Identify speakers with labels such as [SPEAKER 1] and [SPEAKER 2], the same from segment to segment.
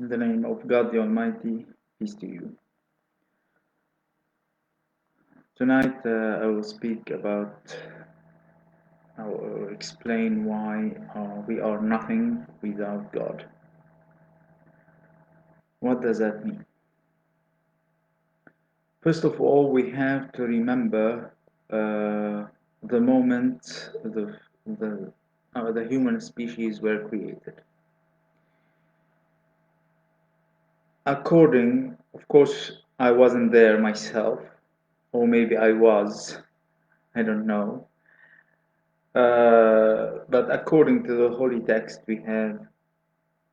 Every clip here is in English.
[SPEAKER 1] In the name of God the Almighty, peace to you. Tonight I will speak about, I will explain why we are nothing without God. What does that mean? First of all, we have to remember the moment the human species were created. According, of course, I wasn't there myself, or maybe I was, I don't know. But according to the Holy Text, we have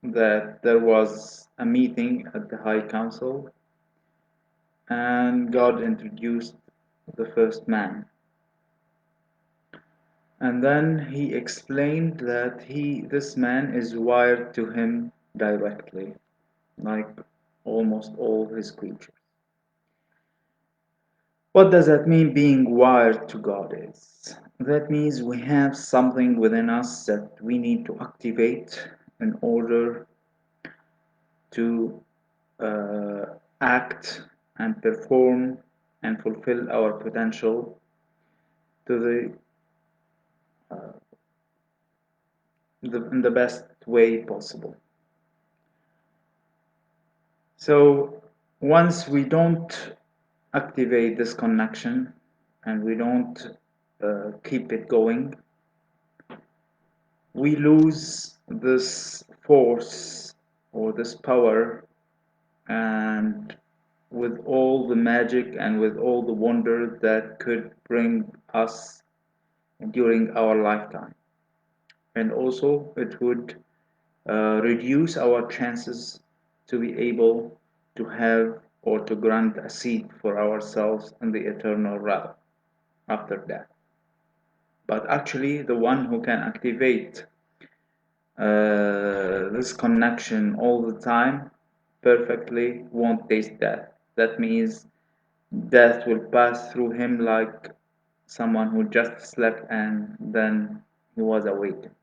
[SPEAKER 1] that there was a meeting at the High Council, and God introduced the first man. And then he explained that this man is wired to him directly, like almost all his creatures. What does that mean, being wired to God is? That means we have something within us that we need to activate in order to act and perform and fulfill our potential to in the best way possible. So once we don't activate this connection and we don't keep it going, we lose this force or this power, and with all the magic and with all the wonder that could bring us during our lifetime. And also it would reduce our chances to be able to have or to grant a seat for ourselves in the eternal realm after death. But actually, the one who can activate this connection all the time perfectly won't taste death. That means death will pass through him like someone who just slept and then he was awakened.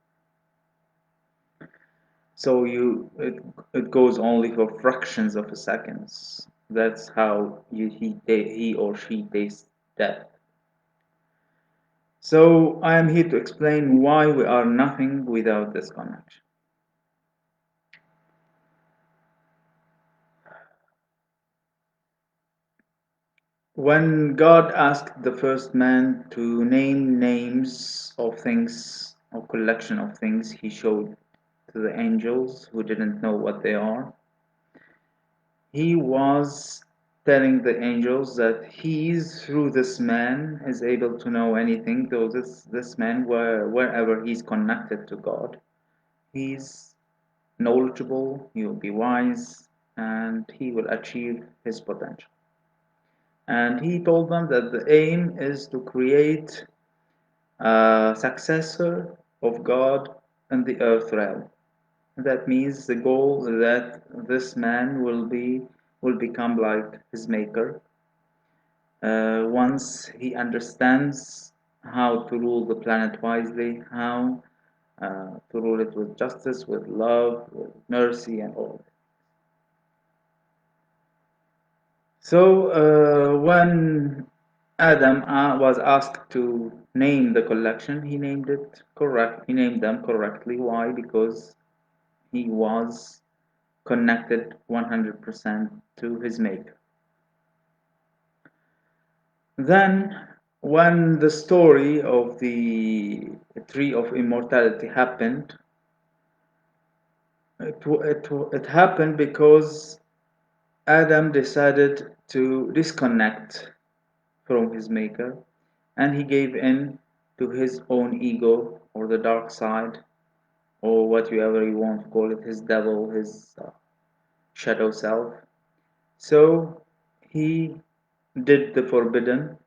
[SPEAKER 1] So it goes only for fractions of a seconds. That's how he or she tastes death. So I am here to explain why we are nothing without this connection. When God asked the first man to name names of things, or collection of things, he showed to the angels who didn't know what they are. He was telling the angels that he's through this man is able to know anything, though this man, wherever he's connected to God, he's knowledgeable, he will be wise, and he will achieve his potential. And he told them that the aim is to create a successor of God in the earth realm. That means the goal that this man will become like his maker once he understands how to rule the planet wisely, how to rule it with justice, with love, with mercy, and all. So when Adam was asked to name the collection, he named it correct. He named them correctly. Why? Because he was connected 100% to his maker. Then, when the story of the tree of immortality happened, it happened because Adam decided to disconnect from his maker, and he gave in to his own ego, or the dark side, or whatever you want to call it, his devil, his shadow self. So he did the forbidden.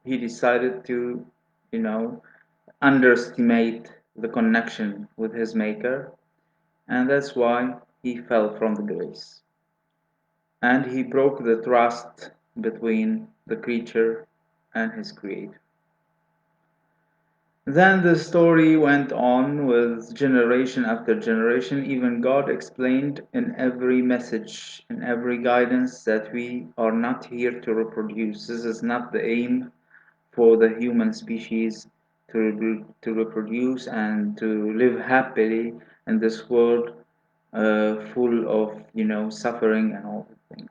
[SPEAKER 1] He decided to, you know, underestimate the connection with his maker, and that's why he fell from the grace. And he broke the trust between the creature and his creator. Then the story went on with generation after generation. Even God explained in every message, in every guidance, that we are not here to reproduce. This is not the aim for the human species to reproduce and to live happily in this world full of suffering and all the things.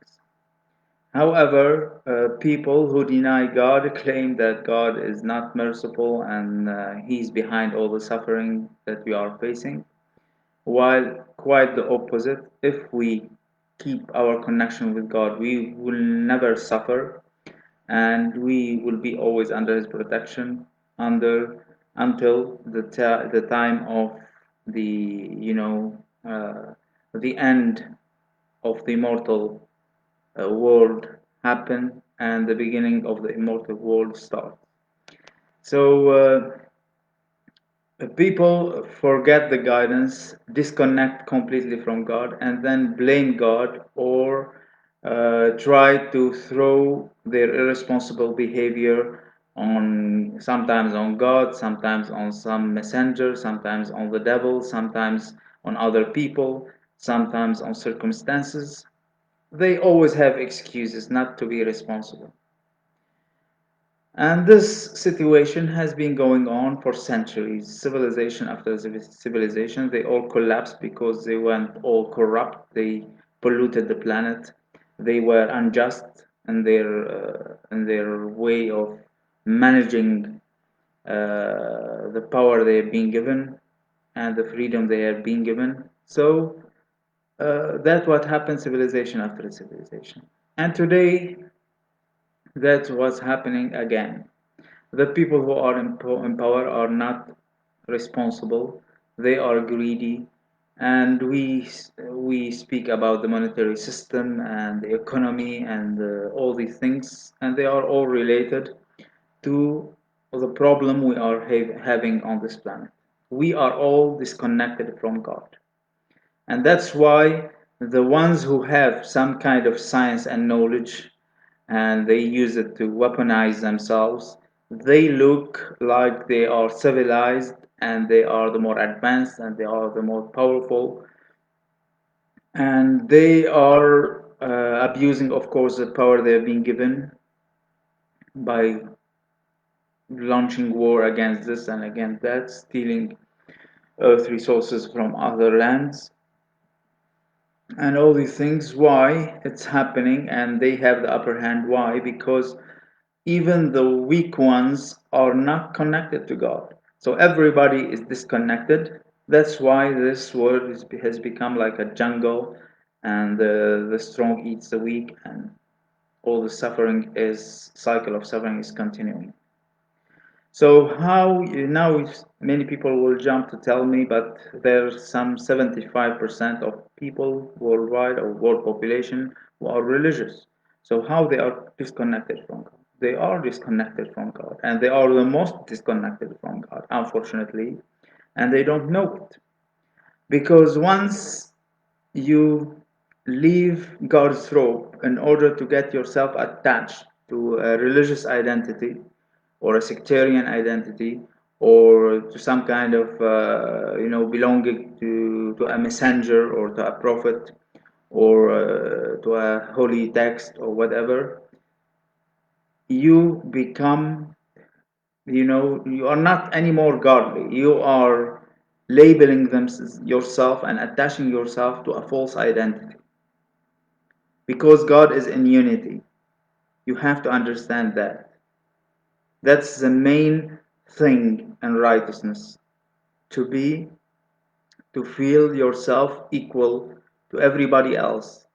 [SPEAKER 1] However, people who deny God claim that God is not merciful and He's behind all the suffering that we are facing, while quite the opposite. If we keep our connection with God, we will never suffer and we will be always under His protection under until the time of the the end of the mortal world happen and the beginning of the immortal world start. So people forget the guidance, disconnect completely from God, and then blame God or try to throw their irresponsible behavior on sometimes on God, sometimes on some messenger, sometimes on the devil, sometimes on other people, sometimes on circumstances. They always have excuses not to be responsible. And this situation has been going on for centuries. Civilization after civilization, they all collapsed because they went all corrupt. They polluted the planet. They were unjust in their way of managing the power they have been given and the freedom they have been given. So that's what happened civilization after civilization. And today, that's what's happening again. The people who are in power are not responsible. They are greedy, and we speak about the monetary system and the economy and all these things, and they are all related to the problem we are having on this planet. We are all disconnected from God. And that's why the ones who have some kind of science and knowledge and they use it to weaponize themselves, they look like they are civilized and they are the more advanced and they are the more powerful. And they are abusing, of course, the power they have been given by launching war against this and against that, stealing earth resources from other lands and all these things. Why it's happening and they have the upper hand? Why? Because even the weak ones are not connected to God. So everybody is disconnected. That's why this world has become like a jungle, and the strong eats the weak, and all the suffering is cycle of suffering is continuing. So how now many people will jump to tell me, but there's some 75% of people worldwide or world population who are religious. So how they are disconnected from God? They are disconnected from God, and they are the most disconnected from God, unfortunately, and they don't know it. Because once you leave God's rope in order to get yourself attached to a religious identity or a sectarian identity or to some kind of belonging to a messenger or to a prophet or to a holy text or whatever, you become, you are not anymore godly. You are labeling them yourself and attaching yourself to a false identity because God is in unity. You have to understand that. That's the main thing in righteousness. To be, to feel yourself equal to everybody else.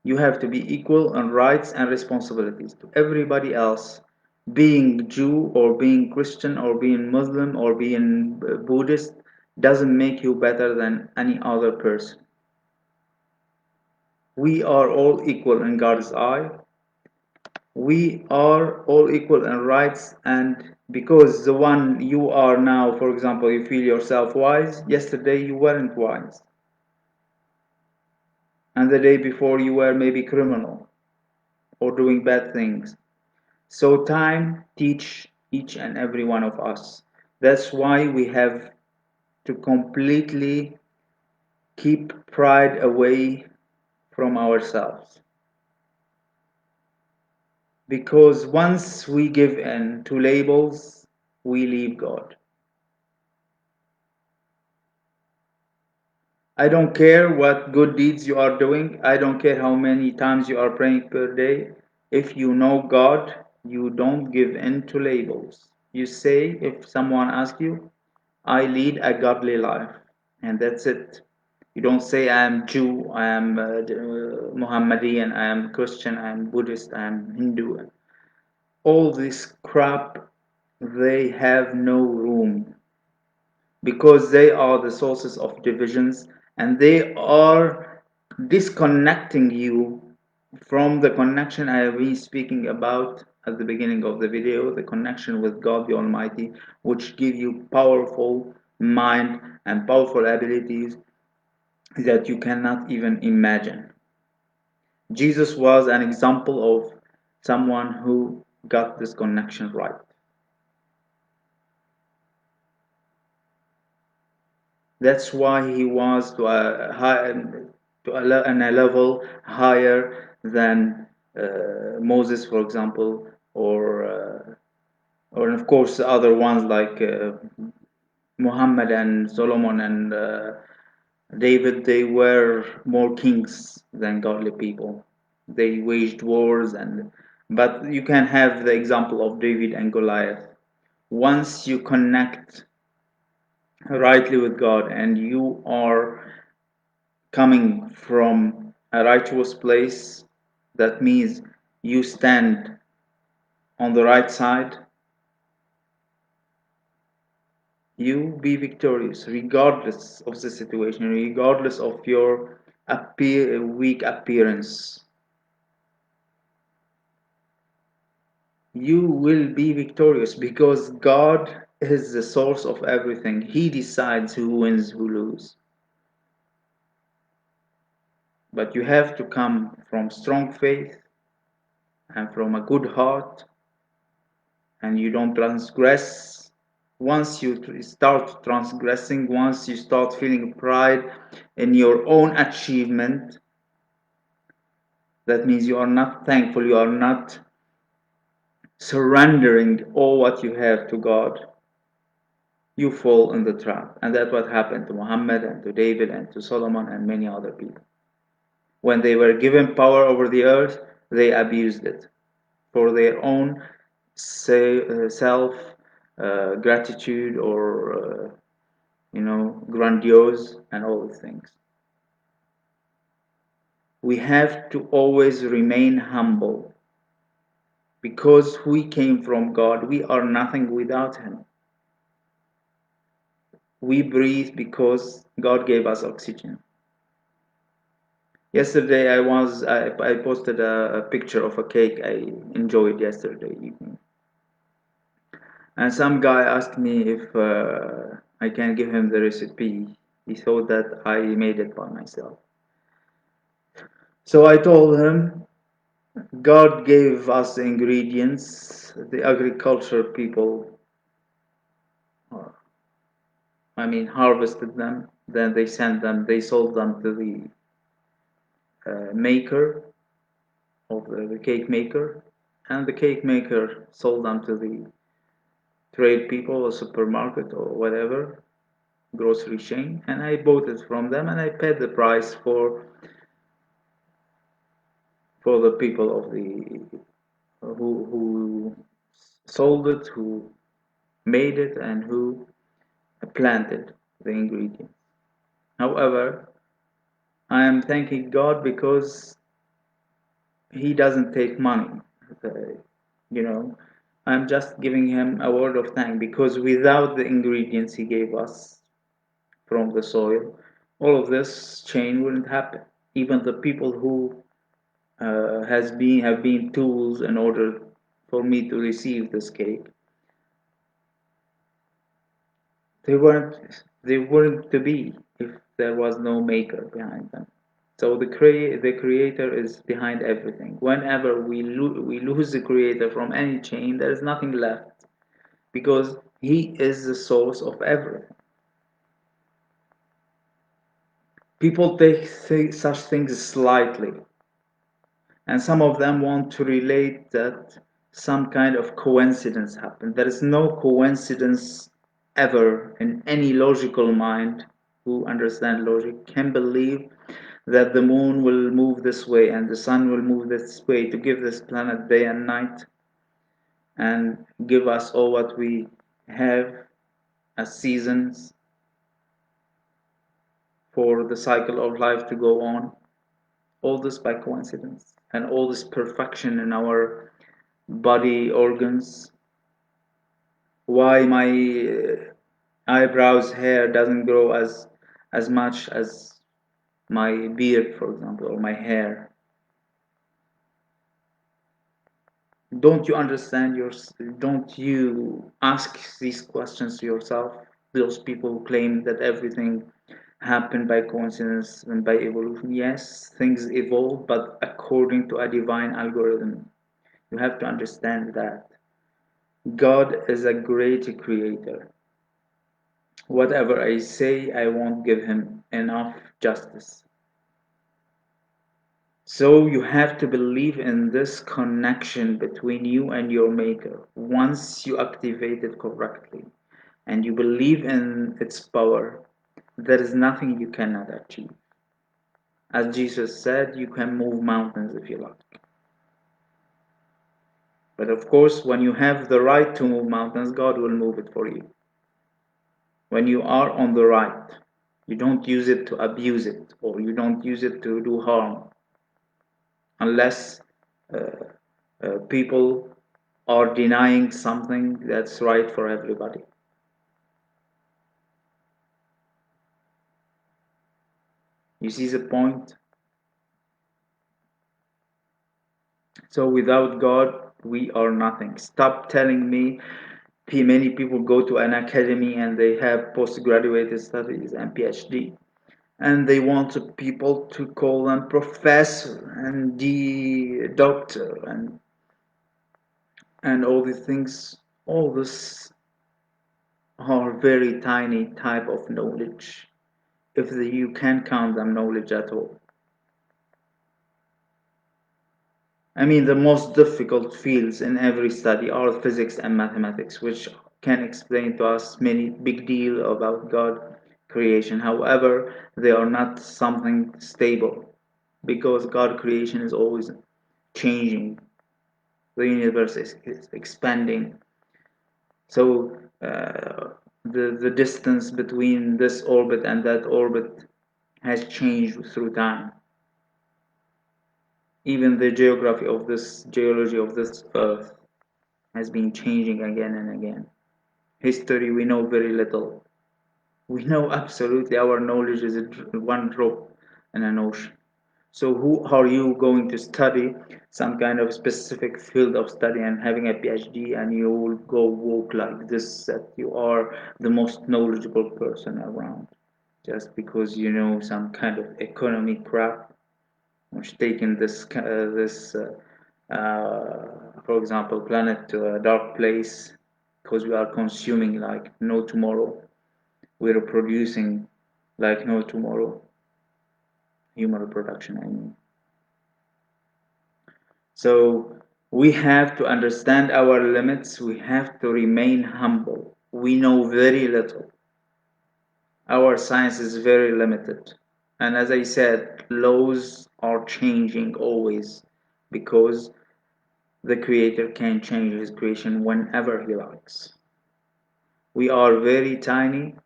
[SPEAKER 1] You have to be equal in rights and responsibilities to everybody else. Being Jew or being Christian or being Muslim or being Buddhist doesn't make you better than any other person. We are all equal in God's eye. We are all equal in rights, and because the one you are now, for example, you feel yourself wise, yesterday you weren't wise, and the day before you were maybe criminal or doing bad things. So time teach each and every one of us. That's why we have to completely keep pride away from ourselves. Because once we give in to labels, we leave God. I don't care what good deeds you are doing. I don't care how many times you are praying per day. If you know God, you don't give in to labels. You say, if someone asks you, I lead a godly life, and that's it. You don't say, I am Jew, I am Muhammadian, I am Christian, I am Buddhist, I am Hindu. All this crap, they have no room because they are the sources of divisions, and they are disconnecting you from the connection I have been speaking about at the beginning of the video, the connection with God the Almighty, which give you powerful mind and powerful abilities that you cannot even imagine. Jesus was an example of someone who got this connection right. That's why he was to a high, on a level higher than Moses, for example, or of course other ones like Muhammad and Solomon and David. They were more kings than godly people. They waged wars, and but you can have the example of David and Goliath. Once you connect rightly with God and you are coming from a righteous place, that means you stand on the right side, you be victorious regardless of the situation, regardless of your weak appearance. You will be victorious because God is the source of everything. He decides who wins, who loses. But you have to come from strong faith and from a good heart, and you don't transgress. Once you start transgressing, once you start feeling pride in your own achievement, that means you are not thankful, you are not surrendering all what you have to God. You fall in the trap. And that's what happened to Muhammad and to David and to Solomon and many other people. When they were given power over the earth, they abused it for their own self gratitude or grandiose and all these things. We have to always remain humble because we came from God. We are nothing without Him. We breathe because God gave us oxygen. Yesterday I posted a picture of a cake I enjoyed yesterday evening. And some guy asked me if I can give him the recipe. He thought that I made it by myself. So I told him God gave us the ingredients. The agriculture people, harvested them. Then they sent them. They sold them to the maker of the cake maker, and the cake maker sold them to the trade people, or supermarket, or whatever grocery chain. And I bought it from them, and I paid the price for the people of the who sold it, who made it, and who planted the ingredients. However, I am thanking God because He doesn't take money. Uh, you know, I'm just giving Him a word of thanks because without the ingredients He gave us from the soil, all of this chain wouldn't happen. Even the people who have been tools in order for me to receive this cake, they weren't to be if there was no maker behind them. So the creator is behind everything. Whenever we lose the creator from any chain, there is nothing left. because He is the source of everything. People take such things slightly, and some of them want to relate that some kind of coincidence happened. There is no coincidence ever in any logical mind who understand logic can believe that the moon will move this way and the sun will move this way to give this planet day and night and give us all what we have as seasons for the cycle of life to go on. All this by coincidence, and all this perfection in our body organs. Why my eyebrows hair doesn't grow as much as my beard, for example, or my hair? Don't you understand your? Don't you ask these questions to yourself? Those people who claim that everything happened by coincidence and by evolution. Yes, things evolve, but according to a divine algorithm. You have to understand that God is a great creator. Whatever I say, I won't give him enough justice. So you have to believe in this connection between you and your maker. Once you activate it correctly and you believe in its power, there is nothing you cannot achieve. As Jesus said, you can move mountains if you like. But of course, when you have the right to move mountains, God will move it for you. When you are on the right, you don't use it to abuse it, or you don't use it to do harm, unless uh, people are denying something that's right for everybody. You see the point? So without God, we are nothing. Stop telling me many people go to an academy and they have postgraduate studies and PhD, and they want people to call them professor and the doctor and all these things. All this are very tiny type of knowledge, if you can count them knowledge at all. I mean, the most difficult fields in every study are physics and mathematics, which can explain to us many big deal about God creation. However, they are not something stable, because God creation is always changing. The universe is expanding. So the distance between this orbit and that orbit has changed through time. Even the geology of this earth has been changing again and again. History, we know very little. We know absolutely, our knowledge is one drop in an ocean. So who are you going to study some kind of specific field of study and having a PhD, and you will go walk like this, that you are the most knowledgeable person around, just because you know some kind of economy crap, which taking for example, planet to a dark place, because we are consuming like no tomorrow. We're producing like no tomorrow. Human reproduction, I mean. So we have to understand our limits. We have to remain humble. We know very little. Our science is very limited. And as I said, laws are changing always, because the creator can change his creation whenever he likes. We are very tiny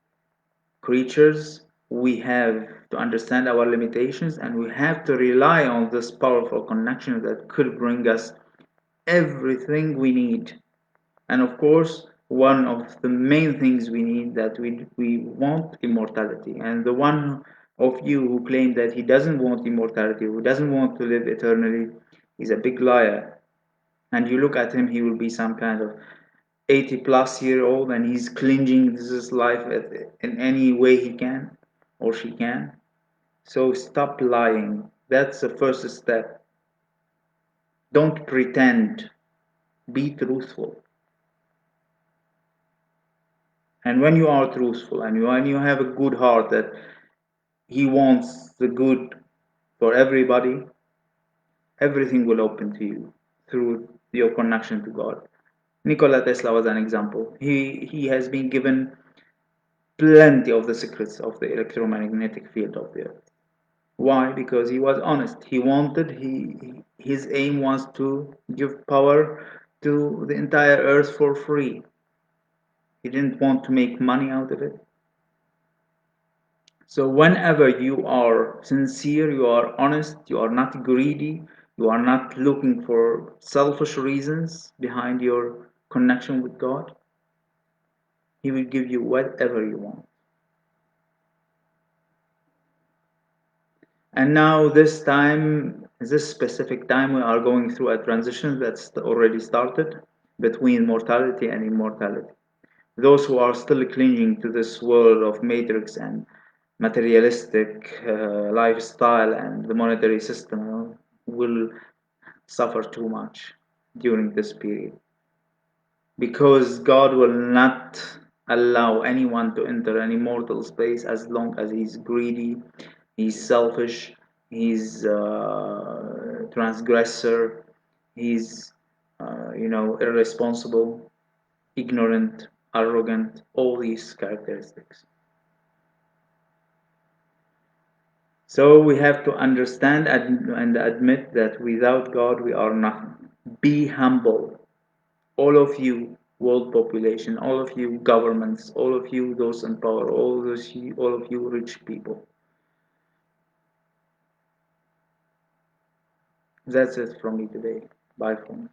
[SPEAKER 1] creatures. We have to understand our limitations, and we have to rely on this powerful connection that could bring us everything we need. And of course, one of the main things we need, that we want immortality. And the one of you who claim that he doesn't want immortality, who doesn't want to live eternally, is a big liar. And you look at him, he will be some kind of 80-plus-year-old, and he's clinging to this life in any way he can or she can. So stop lying. That's the first step. Don't pretend. Be truthful. And when you are truthful and when you have a good heart that He wants the good for everybody, everything will open to you through your connection to God. Nikola Tesla was an example. He has been given plenty of the secrets of the electromagnetic field of the earth. Why? Because he was honest. His aim was to give power to the entire earth for free. He didn't want to make money out of it. So whenever you are sincere, you are honest, you are not greedy, you are not looking for selfish reasons behind your connection with God, He will give you whatever you want. And now this specific time, we are going through a transition that's already started between mortality and immortality. Those who are still clinging to this world of matrix and materialistic lifestyle and the monetary system will suffer too much during this period, because God will not allow anyone to enter any mortal space as long as he's greedy, he's selfish, he's transgressor, he's irresponsible, ignorant, arrogant, all these characteristics. So we have to understand and admit that without God we are nothing. Be humble. All of you, world population, all of you governments, all of you those in power, all of you rich people. That's it from me today. Bye for now.